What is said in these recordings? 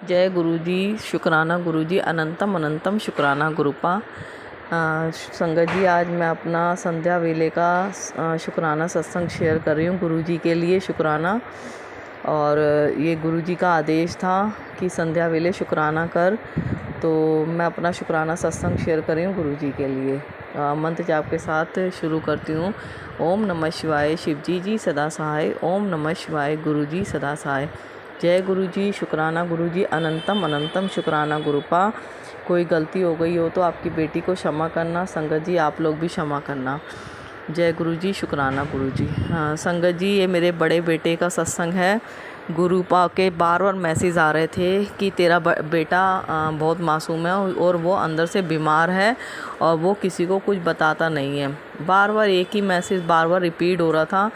जय गुरु जी, शुक्राना गुरु जी, अनंतम अनंतम शुक्राना गुरुपा। संगत जी, आज मैं अपना संध्या वेले का शुक्राना सत्संग शेयर कर रही हूँ। गुरु जी के लिए शुक्राना। और ये गुरु जी का आदेश था कि संध्या वेले शुक्राना कर, तो मैं अपना शुक्राना सत्संग शेयर कर रही हूँ गुरु जी के लिए। मंत्र जाप के साथ शुरू करती हूँ। ओम नमः शिवाय, शिव जी सदा सहाय। ओम नमः शिवाय, गुरु जी सदा सहाय। जय गुरु जी, शुक्राना गुरु जी, अनंतम अनंतम शुक्राना गुरुपा। कोई गलती हो गई हो तो आपकी बेटी को क्षमा करना। संगत जी, आप लोग भी क्षमा करना। जय गुरु जी, शुक्राना गुरु जी। हाँ संगत जी, ये मेरे बड़े बेटे का सत्संग है। गुरुपा के बार बार मैसेज आ रहे थे कि तेरा बेटा बहुत मासूम है और वो अंदर से बीमार है और वो किसी को कुछ बताता नहीं है। बार बार एक ही मैसेज बार बार रिपीट हो रहा था।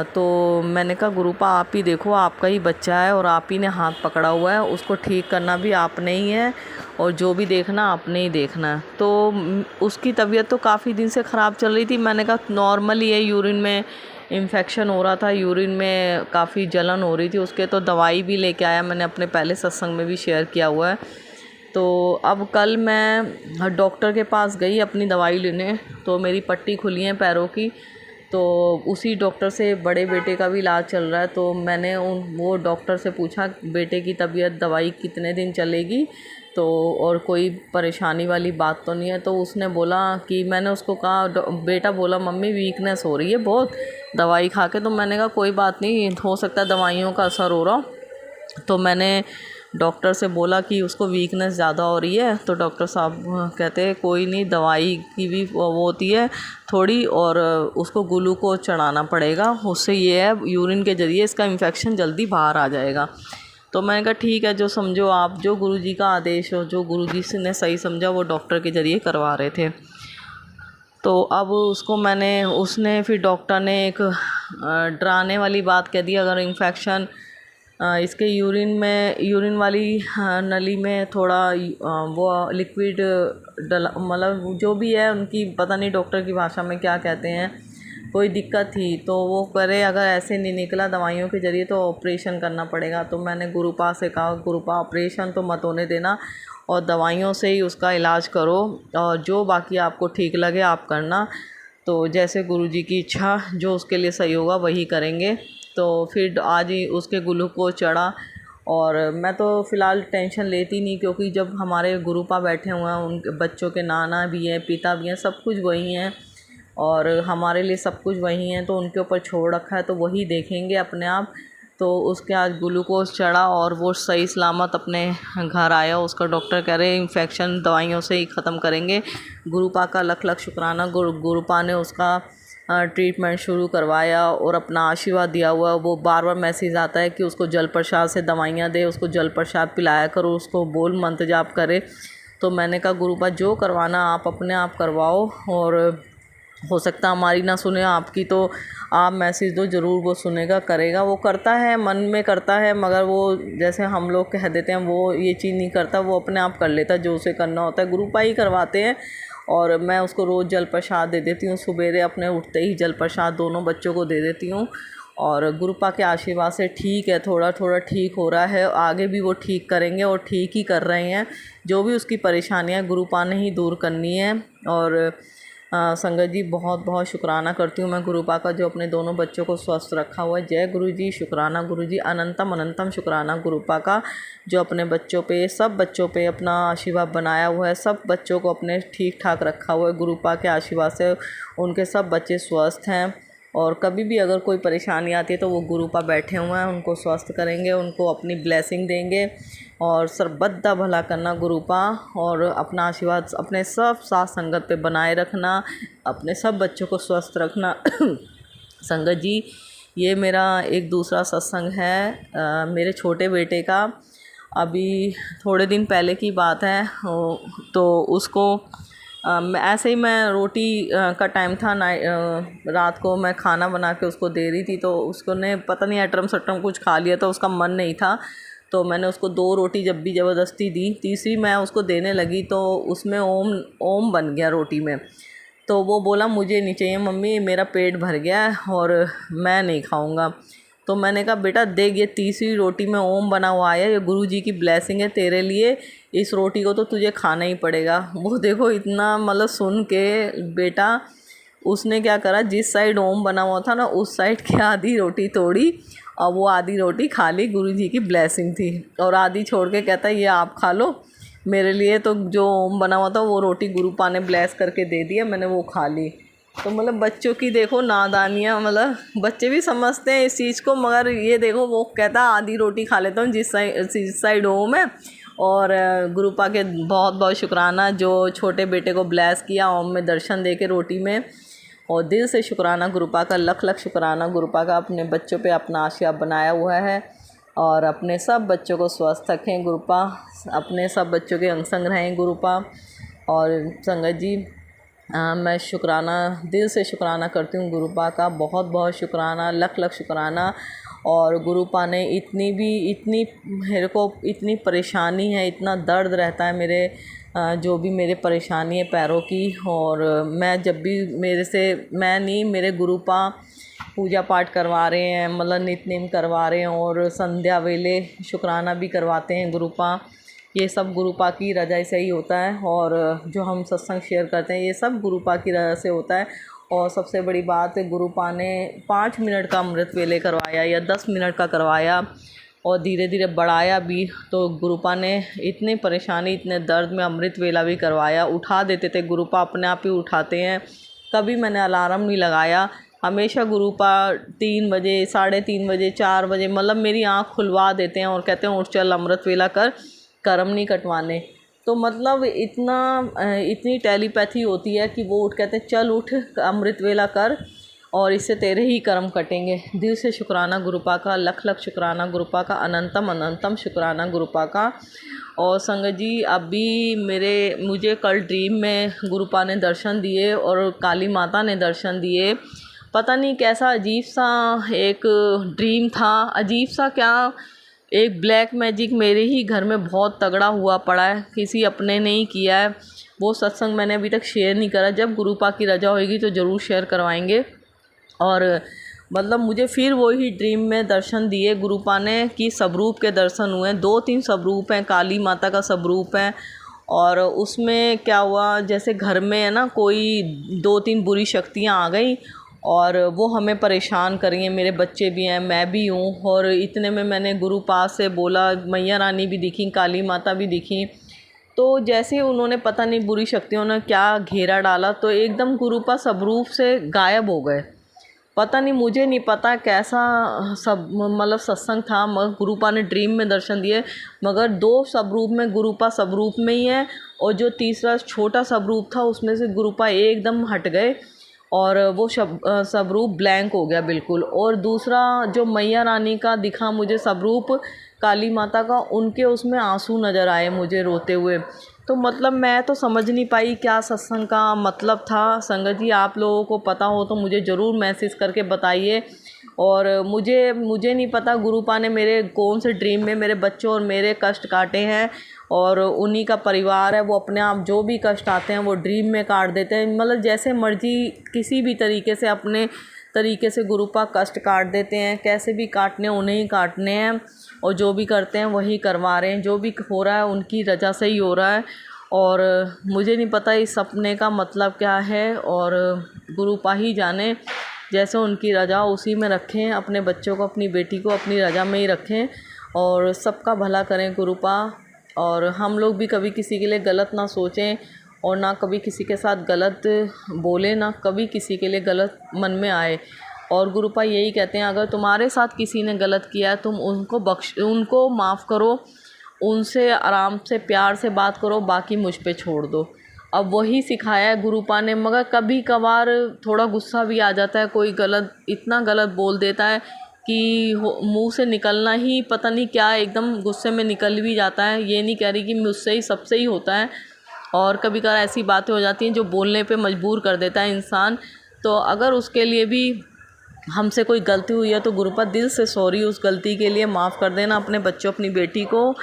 तो मैंने कहा गुरुपा, आप ही देखो, आपका ही बच्चा है और आप ही ने हाथ पकड़ा हुआ है, उसको ठीक करना भी आपने ही है और जो भी देखना आपने ही देखना है। तो उसकी तबीयत तो काफ़ी दिन से ख़राब चल रही थी। मैंने कहा नॉर्मल ही है, यूरिन में इन्फेक्शन हो रहा था, यूरिन में काफ़ी जलन हो रही थी उसके, तो दवाई भी लेके आया। मैंने अपने पहले सत्संग में भी शेयर किया हुआ है। तो अब कल मैं डॉक्टर के पास गई अपनी दवाई लेने, तो मेरी पट्टी खुली है पैरों की। तो उसी डॉक्टर से बड़े बेटे का भी इलाज चल रहा है। तो मैंने वो डॉक्टर से पूछा बेटे की तबीयत, दवाई कितने दिन चलेगी, तो और कोई परेशानी वाली बात तो नहीं है। तो उसने बोला कि, मैंने उसको कहा, बेटा बोला मम्मी वीकनेस हो रही है बहुत दवाई खा के। तो मैंने कहा कोई बात नहीं, हो सकता है दवाइयों का असर हो रहा। तो मैंने डॉक्टर से बोला कि उसको वीकनेस ज़्यादा हो रही है। तो डॉक्टर साहब कहते हैं कोई नहीं, दवाई की भी वो होती है थोड़ी, और उसको ग्लूकोज चढ़ाना पड़ेगा, उससे ये है यूरिन के ज़रिए इसका इन्फेक्शन जल्दी बाहर आ जाएगा। तो मैंने कहा ठीक है, जो समझो आप, जो गुरुजी का आदेश हो, जो गुरुजी से ने सही समझा वो डॉक्टर के ज़रिए करवा रहे थे। तो अब उसने फिर डॉक्टर ने एक डराने वाली बात कह दी, अगर इन्फेक्शन इसके यूरिन वाली नली में थोड़ा वो लिक्विड डला, मतलब जो भी है उनकी पता नहीं डॉक्टर की भाषा में क्या कहते हैं, कोई दिक्कत थी, तो वो करे, अगर ऐसे नहीं निकला दवाइयों के ज़रिए तो ऑपरेशन करना पड़ेगा। तो मैंने गुरुपा से कहा गुरुपा, ऑपरेशन तो मत होने देना और दवाइयों से ही उसका इलाज करो, और जो बाकी आपको ठीक लगे आप करना। तो जैसे गुरुजी की इच्छा, जो उसके लिए सही होगा वही करेंगे। तो फिर आज ही उसके ग्लूकोज चढ़ा। और मैं तो फ़िलहाल टेंशन लेती नहीं, क्योंकि जब हमारे गुरुपा बैठे हुए हैं, उनके बच्चों के नाना भी हैं, पिता भी हैं, सब कुछ वही हैं और हमारे लिए सब कुछ वही हैं, तो उनके ऊपर छोड़ रखा है, तो वही देखेंगे अपने आप। तो उसके आज ग्लूकोज चढ़ा और वो सही सलामत अपने घर आया। उसका डॉक्टर कह रहे इन्फेक्शन दवाइयों से ही ख़त्म करेंगे। गुरुपा का लख लख शुक्राना, गुरुपा ने उसका ट्रीटमेंट शुरू करवाया और अपना आशीर्वाद दिया हुआ। वो बार बार मैसेज आता है कि उसको जल प्रसाद से दवाइयाँ दे, उसको जल प्रसाद पिलाया करो, उसको बोल मंत्र जाप करे। तो मैंने कहा गुरुपा, जो करवाना आप अपने आप करवाओ, और हो सकता हमारी ना सुने, आपकी तो आप मैसेज दो, ज़रूर वो सुनेगा, करेगा। वो करता है, मन में करता है, मगर वो जैसे हम लोग कह देते हैं वो ये चीज़ नहीं करता, वो अपने आप कर लेता है जो उसे करना होता है। गुरुपा ही करवाते हैं। और मैं उसको रोज़ जल प्रसाद दे देती हूँ, सवेरे अपने उठते ही जल प्रसाद दोनों बच्चों को दे देती हूँ। और गुरुपा के आशीर्वाद से ठीक है, थोड़ा थोड़ा ठीक हो रहा है, आगे भी वो ठीक करेंगे और ठीक ही कर रहे हैं। जो भी उसकी परेशानियाँ गुरुपा ने ही दूर करनी है। और संगत जी, बहुत बहुत शुक्राना करती हूँ मैं गुरुपा का, जो अपने दोनों बच्चों को स्वस्थ रखा हुआ है। जय गुरु जी, शुक्राना गुरु जी, अनंतम अनंतम शुक्राना गुरुपा का, जो अपने बच्चों पे, सब बच्चों पे अपना आशीर्वाद बनाया हुआ है, सब बच्चों को अपने ठीक ठाक रखा हुआ है। गुरुपा के आशीर्वाद से उनके सब बच्चे स्वस्थ हैं, और कभी भी अगर कोई परेशानी आती है तो वो गुरुपा बैठे हुए हैं, उनको स्वस्थ करेंगे, उनको अपनी ब्लेसिंग देंगे। और सर्वदा भला करना गुरुपा, और अपना आशीर्वाद अपने सब साथ संगत पे बनाए रखना, अपने सब बच्चों को स्वस्थ रखना। संगत जी, ये मेरा एक दूसरा सत्संग है मेरे छोटे बेटे का। अभी थोड़े दिन पहले की बात है। तो उसको ऐसे ही मैं रोटी का टाइम था, रात को मैं खाना बना के उसको दे रही थी, तो उसको ने पता नहीं अटरम सटरम कुछ खा लिया, तो उसका मन नहीं था। तो मैंने उसको 2 रोटी जब भी ज़बरदस्ती दी, तीसरी मैं उसको देने लगी तो उसमें ओम ओम बन गया रोटी में। तो वो बोला मुझे नहीं चाहिए मम्मी, मेरा पेट भर गया है और मैं नहीं खाऊंगा। तो मैंने कहा बेटा देख ये तीसरी रोटी में ओम बना हुआ है, ये गुरु जी की ब्लेसिंग है तेरे लिए, इस रोटी को तो तुझे खाना ही पड़ेगा। वो देखो इतना मतलब सुन के बेटा उसने क्या करा, जिस साइड ओम बना हुआ था ना उस साइड की आधी रोटी तोड़ी और वो आधी रोटी खा ली, गुरु जी की ब्लेसिंग थी। और आधी छोड़ के कहता है ये आप खा लो, मेरे लिए तो जो ओम बना हुआ था वो रोटी गुरुपा ने ब्लेस करके दे दिया, मैंने वो खा ली। तो मतलब बच्चों की देखो नादानियाँ, मतलब बच्चे भी समझते हैं इस चीज़ को, मगर ये देखो वो कहता आधी रोटी खा लेता हूँ जिस साइड ओम है। और गुरुपा के बहुत बहुत शुक्राना जो छोटे बेटे को ब्लेस किया ओम में दर्शन दे के रोटी में, और दिल से शुक्राना गुरुपा का, लख लख शुक्राना गुरुपा का, अपने बच्चों पे अपना आशीर्वाद बनाया हुआ है। और अपने सब बच्चों को स्वस्थ रखें गुरुपा, अपने सब बच्चों के अंग संग रहें गुरुपा। और संगत जी मैं शुक्राना, दिल से शुक्राना करती हूँ गुरुपा का, बहुत बहुत शुक्राना, लख लख शुक्राना। और गुरुपा ने इतनी मेरे को इतनी परेशानी है, इतना दर्द रहता है मेरे जो भी मेरे परेशानी है पैरों की, और मैं जब भी मेरे गुरुपा पूजा पाठ करवा रहे हैं, मतलब नित्य करवा रहे हैं, और संध्या वेले शुक्राना भी करवाते हैं गुरुपा, ये सब गुरुपा की रज़ा से ही होता है। और जो हम सत्संग शेयर करते हैं ये सब गुरुपा की रज़ा से होता है। और सबसे बड़ी बात है गुरुपा ने 5 मिनट का अमृत वेले करवाया या 10 मिनट का करवाया, और धीरे धीरे बढ़ाया भी। तो गुरुपा ने इतनी परेशानी, इतने दर्द में अमृत वेला भी करवाया, उठा देते थे गुरुपा, अपने आप ही उठाते हैं, कभी मैंने अलार्म नहीं लगाया। हमेशा गुरुपा 3 बजे, 3:30 बजे, 4 बजे मतलब मेरी आँख खुलवा देते हैं और कहते हैं उठ चल अमृत वेला कर, कर्म नहीं कटवाने। तो मतलब इतनी टेलीपैथी होती है कि वो उठ कहते हैं चल उठ अमृत वेला कर और इससे तेरे ही कर्म कटेंगे। दिल से शुक्राना गुरुपा का, लख लख शुक्राना गुरुपा का, अनंतम अनंतम शुक्राना गुरुपा का। और संगत जी अभी मुझे कल ड्रीम में गुरुपा ने दर्शन दिए और काली माता ने दर्शन दिए। पता नहीं कैसा अजीब सा एक ड्रीम था, अजीब सा क्या, एक ब्लैक मैजिक मेरे ही घर में बहुत तगड़ा हुआ पड़ा है, किसी अपने ने ही किया है। वो सत्संग मैंने अभी तक शेयर नहीं करा, जब गुरुपा की रजा होगी तो ज़रूर शेयर करवाएंगे। और मतलब मुझे फिर वही ड्रीम में दर्शन दिए गुरुपा ने कि स्वरूप के दर्शन हुए, 2-3 स्वरूप हैं, काली माता का स्वरूप है। और उसमें क्या हुआ, जैसे घर में है ना कोई 2-3 बुरी शक्तियाँ आ गई और वो हमें परेशान करेंगे, मेरे बच्चे भी हैं, मैं भी हूँ। और इतने में मैंने गुरुपा से बोला, मैया रानी भी दिखी, काली माता भी दिखी। तो जैसे उन्होंने पता नहीं बुरी शक्तियों ने क्या घेरा डाला, तो एकदम गुरुपा स्वरूप से गायब हो गए। पता नहीं, मुझे नहीं पता कैसा सब मतलब सत्संग था, मगर गुरुपा ने ड्रीम में दर्शन दिए, मगर 2 स्वरूप में गुरुपा स्वरूप में ही है, और जो तीसरा छोटा स्वरूप था उसमें से गुरुपा एकदम हट गए और वो स्वरूप ब्लैंक हो गया बिल्कुल। और दूसरा जो मैया रानी का दिखा मुझे स्वरूप काली माता का, उनके उसमें आंसू नज़र आए मुझे रोते हुए। तो मतलब मैं तो समझ नहीं पाई क्या सत्संग का मतलब था। संगत जी आप लोगों को पता हो तो मुझे ज़रूर मैसेज करके बताइए। और मुझे नहीं पता गुरुपा ने मेरे कौन से ड्रीम में मेरे बच्चों और मेरे कष्ट काटे हैं, और उन्हीं का परिवार है, वो अपने आप जो भी कष्ट आते हैं वो ड्रीम में काट देते हैं। मतलब जैसे मर्जी किसी भी तरीके से अपने तरीके से गुरुपा कष्ट काट देते हैं, कैसे भी काटने उन्हें ही काटने हैं, और जो भी करते हैं वही करवा रहे हैं, जो भी हो रहा है उनकी रजा से ही हो रहा है। और मुझे नहीं पता इस सपने का मतलब क्या है, और गुरुपा ही जाने। जैसे उनकी रजा उसी में रखें, अपने बच्चों को, अपनी बेटी को अपनी रजा में ही रखें, और सबका भला करें गुरुपा। और हम लोग भी कभी किसी के लिए गलत ना सोचें, और ना कभी किसी के साथ गलत बोलें, ना कभी किसी के लिए गलत मन में आए। और गुरुपा यही कहते हैं, अगर तुम्हारे साथ किसी ने गलत किया है तुम उनको माफ़ करो, उनसे आराम से प्यार से बात करो, बाकी मुझ पे छोड़ दो। अब वही सिखाया है गुरुपा ने। मगर कभी कभार थोड़ा गुस्सा भी आ जाता है, कोई इतना गलत बोल देता है कि मुंह से निकलना ही पता नहीं क्या, एकदम गुस्से में निकल भी जाता है। ये नहीं कह रही कि मुझसे ही सबसे ही होता है, और कभी कभार ऐसी बातें हो जाती हैं जो बोलने पे मजबूर कर देता है इंसान। तो अगर उसके लिए भी हमसे कोई गलती हुई है तो गुरुपा दिल से सॉरी, उस गलती के लिए माफ़ कर देना अपने बच्चों, अपनी बेटी को।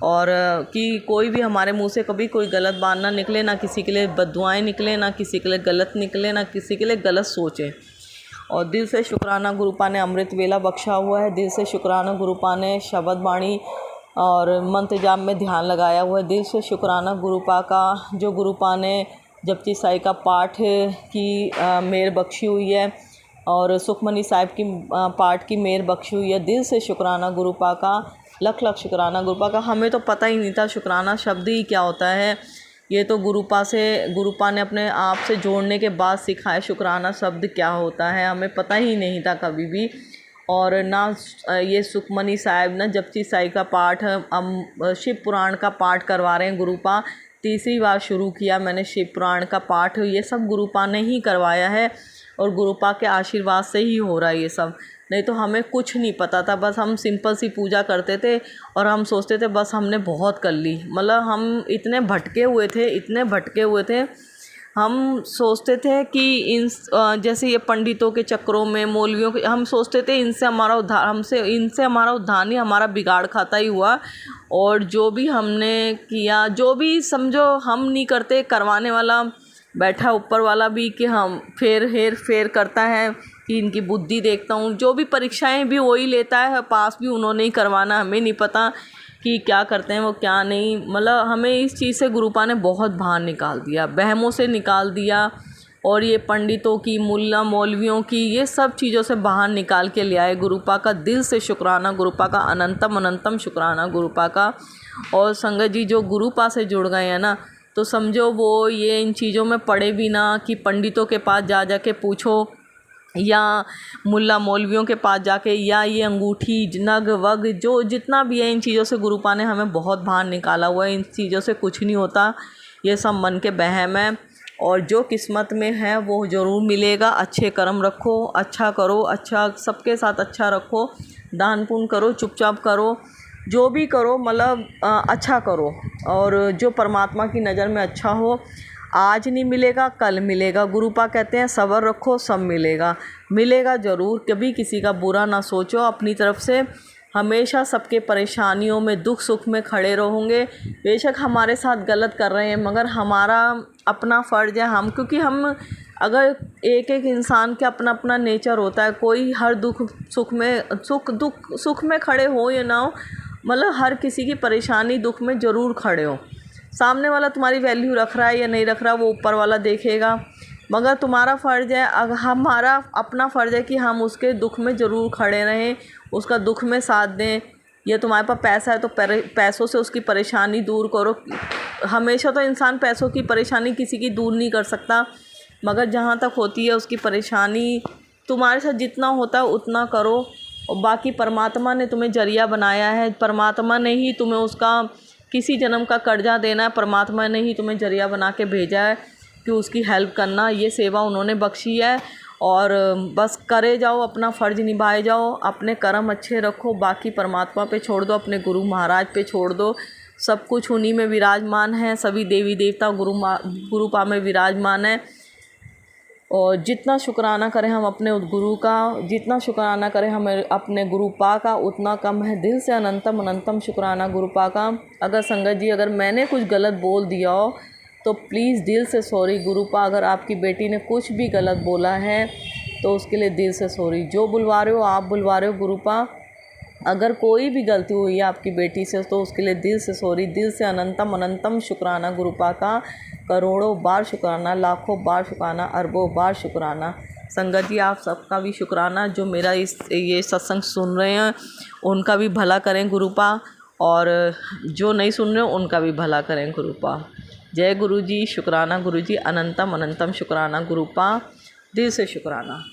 और कि कोई भी हमारे मुंह से कभी कोई गलत बात ना निकले, ना किसी के लिए बददुआएं निकले, ना किसी के लिए गलत निकले, ना किसी के लिए गलत सोचें। और दिल से शुक्राना गुरुपा ने अमृत वेला बख्शा हुआ है। दिल से शुक्राना गुरुपा ने शब्द बाणी और मंत्र जाप में ध्यान लगाया हुआ है। दिल से शुक्राना गुरुपा का जो गुरुपा ने जपजी साई का पाठ की मेहर बख्शी हुई है और सुखमनी साहिब की पाठ की मेहर बख्शी हुई है। दिल से शुक्राना गुरुपा का, लख लख शुक्राना गुरुपा का। हमें तो पता ही नहीं था शुक्राना शब्द ही क्या होता है। ये तो गुरुपा ने अपने आप से जोड़ने के बाद सिखाया शुक्राना शब्द क्या होता है। हमें पता ही नहीं था कभी भी। और ना ये सुखमनी साहिब ना जपजी साई का पाठ, हम शिव पुराण का पाठ करवा रहे हैं गुरुपा। तीसरी बार शुरू किया मैंने शिव पुराण का पाठ। ये सब गुरुपा ने ही करवाया है और गुरुपा के आशीर्वाद से ही हो रहा है ये सब। नहीं तो हमें कुछ नहीं पता था। बस हम सिंपल सी पूजा करते थे और हम सोचते थे बस हमने बहुत कर ली। मतलब हम इतने भटके हुए थे। हम सोचते थे कि इन जैसे ये पंडितों के चक्रों में, मौलवियों के, हम सोचते थे इनसे हमारा उद्धार नहीं, हमारा बिगाड़ खाता ही हुआ। और जो भी हमने किया, जो भी समझो हम नहीं करते, करवाने वाला बैठा ऊपर वाला भी कि हम हेर फेर करता है कि इनकी बुद्धि देखता हूँ। जो भी परीक्षाएं भी वही लेता है, पास भी उन्होंने ही करवाना। हमें नहीं पता कि क्या करते हैं वो क्या नहीं। मतलब हमें इस चीज़ से गुरुपा ने बहुत बाहर निकाल दिया, वहमों से निकाल दिया। और ये पंडितों की, मुल्ला मौलवियों की, ये सब चीज़ों से बाहर निकाल के ले आए गुरुपा का। दिल से शुक्राना गुरुपा का, अनंतम अनंतम शुक्राना गुरुपा का। और संगत जी जो गुरुपा से जुड़ गए हैं ना, तो समझो वो ये इन चीज़ों में पड़े भी ना कि पंडितों के पास जा के पूछो या मुल्ला मौलवियों के पास जाके, या ये अंगूठी नग वग जो जितना भी है, इन चीज़ों से गुरुपा ने हमें बहुत बाहर निकाला हुआ है। इन चीज़ों से कुछ नहीं होता, ये सब मन के बहम है। और जो किस्मत में है वो ज़रूर मिलेगा। अच्छे कर्म रखो, अच्छा करो, अच्छा सबके साथ अच्छा रखो, दान पुण्य करो, चुपचाप करो, जो भी करो मतलब अच्छा करो। और जो परमात्मा की नज़र में अच्छा हो, आज नहीं मिलेगा कल मिलेगा। गुरुपा कहते हैं सब्र रखो, सब मिलेगा ज़रूर। कभी किसी का बुरा ना सोचो, अपनी तरफ से हमेशा सबके परेशानियों में, दुख सुख में खड़े रहोगे। बेशक हमारे साथ गलत कर रहे हैं, मगर हमारा अपना फ़र्ज़ है हम, क्योंकि हम अगर एक इंसान का अपना अपना नेचर होता है। कोई हर सुख में खड़े हो या ना हो, मतलब हर किसी की परेशानी दुख में ज़रूर खड़े हो। सामने वाला तुम्हारी वैल्यू रख रहा है या नहीं रख रहा, वो ऊपर वाला देखेगा। मगर तुम्हारा फ़र्ज़ है, अगर हमारा अपना फ़र्ज़ है कि हम उसके दुख में ज़रूर खड़े रहें, उसका दुख में साथ दें। ये तुम्हारे पास पैसा है तो पैसों से उसकी परेशानी दूर करो। हमेशा तो इंसान पैसों की परेशानी किसी की दूर नहीं कर सकता, मगर जहाँ तक होती है उसकी परेशानी तुम्हारे साथ जितना होता है उतना करो। और बाकी परमात्मा ने तुम्हें जरिया बनाया है, परमात्मा ने ही तुम्हें उसका किसी जन्म का कर्जा देना है। परमात्मा ने ही तुम्हें जरिया बना के भेजा है कि उसकी हेल्प करना, ये सेवा उन्होंने बख्शी है। और बस करे जाओ, अपना फ़र्ज़ निभाए जाओ, अपने कर्म अच्छे रखो, बाकी परमात्मा पे छोड़ दो, अपने गुरु महाराज पे छोड़ दो। सब कुछ उन्हीं में विराजमान है, सभी देवी देवता गुरुपा में विराजमान है। और जितना शुक्राना करें हम अपने गुरु का, जितना शुक्राना करें हमें अपने गुरुपा का, उतना कम है। दिल से अनंतम अनंतम शुक्राना गुरुपा का। अगर संगत जी अगर मैंने कुछ गलत बोल दिया हो तो प्लीज़ दिल से सॉरी गुरुपा। अगर आपकी बेटी ने कुछ भी गलत बोला है तो उसके लिए दिल से सॉरी। जो बुलवा रहे हो आप बुलवा रहे हो गुरुपा, अगर कोई भी गलती हुई है आपकी बेटी से तो उसके लिए दिल से सॉरी। दिल से अनंतम अनंतम शुक्राना गुरुपा का। करोड़ों बार शुक्राना, लाखों बार शुक्राना, अरबों बार शुक्राना। संगत जी आप सबका भी शुक्राना जो मेरा ये सत्संग सुन रहे हैं, उनका भी भला करें गुरुपा, और जो नहीं सुन रहे उनका भी भला करें गुरुपा। जय गुरु जी, शुक्राना गुरु जी, अनंतम अनंतम शुक्राना गुरुपा। दिल से शुक्राना।